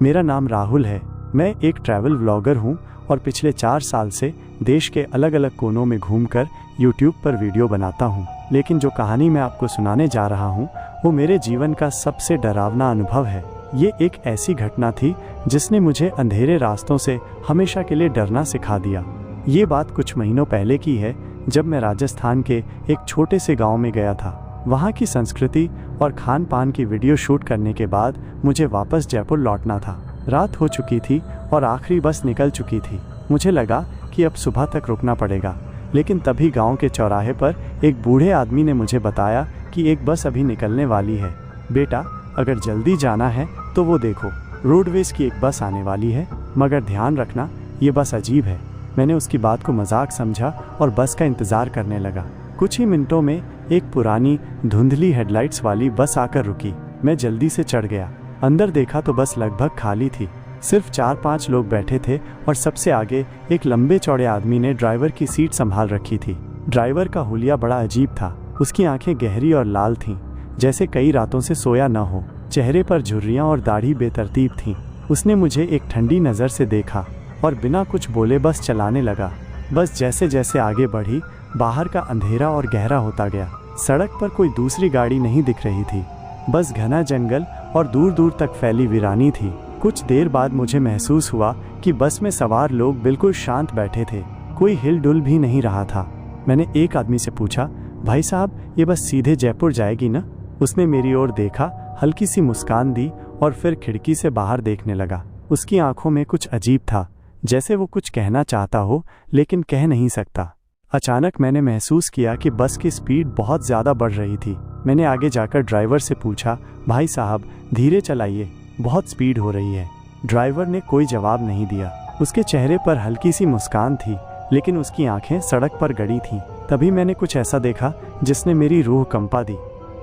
मेरा नाम राहुल है। मैं एक ट्रैवल व्लॉगर हूँ और पिछले 4 साल से देश के अलग अलग कोनों में घूमकर यूट्यूब पर वीडियो बनाता हूँ। लेकिन जो कहानी मैं आपको सुनाने जा रहा हूँ वो मेरे जीवन का सबसे डरावना अनुभव है। ये एक ऐसी घटना थी जिसने मुझे अंधेरे रास्तों से हमेशा के लिए डरना सिखा दिया। ये बात कुछ महीनों पहले की है, जब मैं राजस्थान के एक छोटे से गांव में गया था। वहाँ की संस्कृति और खान पान की वीडियो शूट करने के बाद मुझे वापस जयपुर लौटना था। रात हो चुकी थी और आखिरी बस निकल चुकी थी। मुझे लगा कि अब सुबह तक रुकना पड़ेगा, लेकिन तभी गांव के चौराहे पर एक बूढ़े आदमी ने मुझे बताया कि एक बस अभी निकलने वाली है। बेटा, अगर जल्दी जाना है तो वो देखो, रोडवेज की एक बस आने वाली है, मगर ध्यान रखना ये बस अजीब है। मैंने उसकी बात को मजाक समझा और बस का इंतज़ार करने लगा। कुछ ही मिनटों में एक पुरानी धुंधली हेडलाइट्स वाली बस आकर रुकी। मैं जल्दी से चढ़ गया। अंदर देखा तो बस लगभग खाली थी। सिर्फ 4-5 लोग बैठे थे और सबसे आगे एक लंबे चौड़े आदमी ने ड्राइवर की सीट संभाल रखी थी। ड्राइवर का हुलिया बड़ा अजीब था। उसकी आंखें गहरी और लाल थीं, जैसे कई रातों से सोया न हो। चेहरे पर झुर्रियाँ और दाढ़ी बेतरतीब थीं। उसने मुझे एक ठंडी नज़र से देखा और बिना कुछ बोले बस चलाने लगा। बस जैसे जैसे आगे बढ़ी, बाहर का अंधेरा और गहरा होता गया। सड़क पर कोई दूसरी गाड़ी नहीं दिख रही थी। बस घना जंगल और दूर दूर तक फैली वीरानी थी। कुछ देर बाद मुझे महसूस हुआ कि बस में सवार लोग बिल्कुल शांत बैठे थे। कोई हिलडुल भी नहीं रहा था। मैंने एक आदमी से पूछा, भाई साहब, ये बस सीधे जयपुर जाएगी ना? उसने मेरी ओर देखा, हल्की सी मुस्कान दी और फिर खिड़की से बाहर देखने लगा। उसकी आंखों में कुछ अजीब था, जैसे वो कुछ कहना चाहता हो लेकिन कह नहीं सकता। अचानक मैंने महसूस किया कि बस की स्पीड बहुत ज़्यादा बढ़ रही थी। मैंने आगे जाकर ड्राइवर से पूछा, भाई साहब, धीरे चलाइए, बहुत स्पीड हो रही है। ड्राइवर ने कोई जवाब नहीं दिया। उसके चेहरे पर हल्की सी मुस्कान थी, लेकिन उसकी आंखें सड़क पर गड़ी थीं। तभी मैंने कुछ ऐसा देखा जिसने मेरी रूह कंपा दी।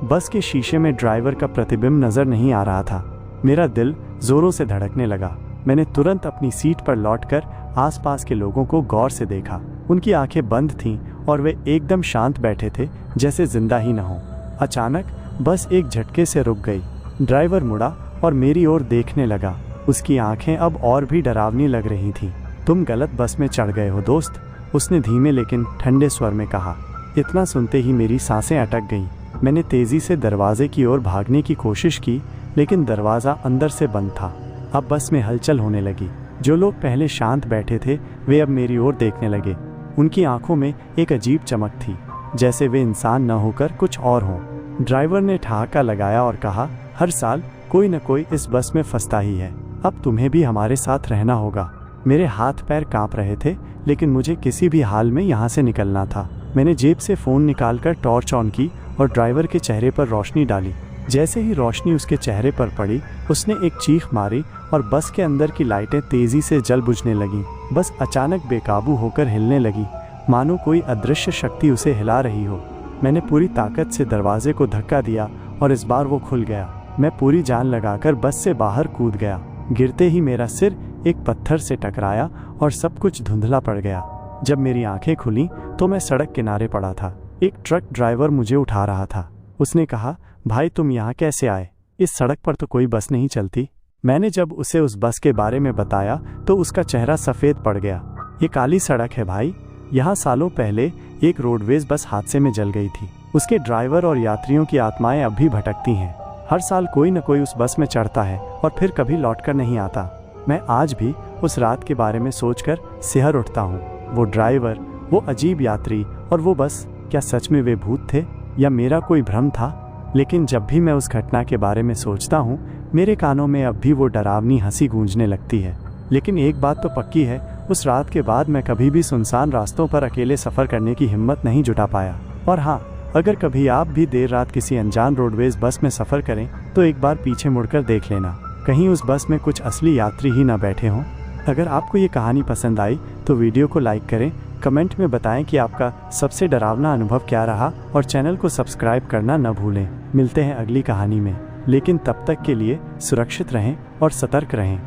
बस के शीशे में ड्राइवर का प्रतिबिंब नजर नहीं आ रहा था। मेरा दिल जोरों से धड़कने लगा। मैंने तुरंत अपनी सीट पर लौटकर आसपास के लोगों को गौर से देखा। उनकी आंखें बंद थीं और वे एकदम शांत बैठे थे, जैसे जिंदा ही न हो। अचानक बस एक झटके से रुक गई। ड्राइवर मुड़ा और मेरी ओर देखने लगा। उसकी आंखें अब और भी डरावनी लग रही थीं। तुम गलत बस में चढ़ गए हो दोस्त, उसने धीमे लेकिन ठंडे स्वर में कहा। इतना सुनते ही मेरी सांसें अटक गईं। मैंने तेजी से दरवाजे की ओर भागने की कोशिश की, लेकिन दरवाज़ा अंदर से बंद था। अब बस में हलचल होने लगी। जो लोग पहले शांत बैठे थे वे अब मेरी ओर देखने लगे। उनकी आंखों में एक अजीब चमक थी, जैसे वे इंसान न होकर कुछ और हों। ड्राइवर ने ठहाका लगाया और कहा, हर साल कोई न कोई इस बस में फंसता ही है। अब तुम्हें भी हमारे साथ रहना होगा। मेरे हाथ पैर कांप रहे थे, लेकिन मुझे किसी भी हाल में यहाँ से निकलना था। मैंने जेब से फ़ोन निकालकर टॉर्च ऑन की और ड्राइवर के चेहरे पर रोशनी डाली। जैसे ही रोशनी उसके चेहरे पर पड़ी, उसने एक चीख मारी और बस के अंदर की लाइटें तेजी से जल बुझने लगीं। बस अचानक बेकाबू होकर हिलने लगी, मानो कोई अदृश्य शक्ति उसे हिला रही हो। मैंने पूरी ताकत से दरवाजे को धक्का दिया और इस बार वो खुल गया। मैं पूरी जान लगाकर बस से बाहर कूद गया। गिरते ही मेरा सिर एक पत्थर से टकराया और सब कुछ धुंधला पड़ गया। जब मेरी आंखें खुली तो मैं सड़क किनारे पड़ा था। एक ट्रक ड्राइवर मुझे उठा रहा था। उसने कहा, भाई तुम यहाँ कैसे आए? इस सड़क पर तो कोई बस नहीं चलती। मैंने जब उसे उस बस के बारे में बताया तो उसका चेहरा सफ़ेद पड़ गया। ये काली सड़क है भाई, यहाँ सालों पहले एक रोडवेज बस हादसे में जल गई थी। उसके ड्राइवर और यात्रियों की आत्माएं अब भी भटकती हैं। हर साल कोई न कोई उस बस में चढ़ता है और फिर कभी लौटकर नहीं आता। मैं आज भी उस रात के बारे में सोचकर सिहर उठता हूँ। वो ड्राइवर, वो अजीब यात्री और वो बस, क्या सच में वे भूत थे या मेरा कोई भ्रम था? लेकिन जब भी मैं उस घटना के बारे में सोचता हूँ, मेरे कानों में अब भी वो डरावनी हंसी गूंजने लगती है। लेकिन एक बात तो पक्की है, उस रात के बाद मैं कभी भी सुनसान रास्तों पर अकेले सफ़र करने की हिम्मत नहीं जुटा पाया। और हाँ, अगर कभी आप भी देर रात किसी अनजान रोडवेज बस में सफ़र करें तो एक बार पीछे मुड़कर देख लेना, कहीं उस बस में कुछ असली यात्री ही ना बैठे हों। अगर आपको ये कहानी पसंद आई तो वीडियो को लाइक करें, कमेंट में बताएं कि आपका सबसे डरावना अनुभव क्या रहा और चैनल को सब्सक्राइब करना न भूलें। मिलते हैं अगली कहानी में, लेकिन तब तक के लिए सुरक्षित रहें और सतर्क रहें।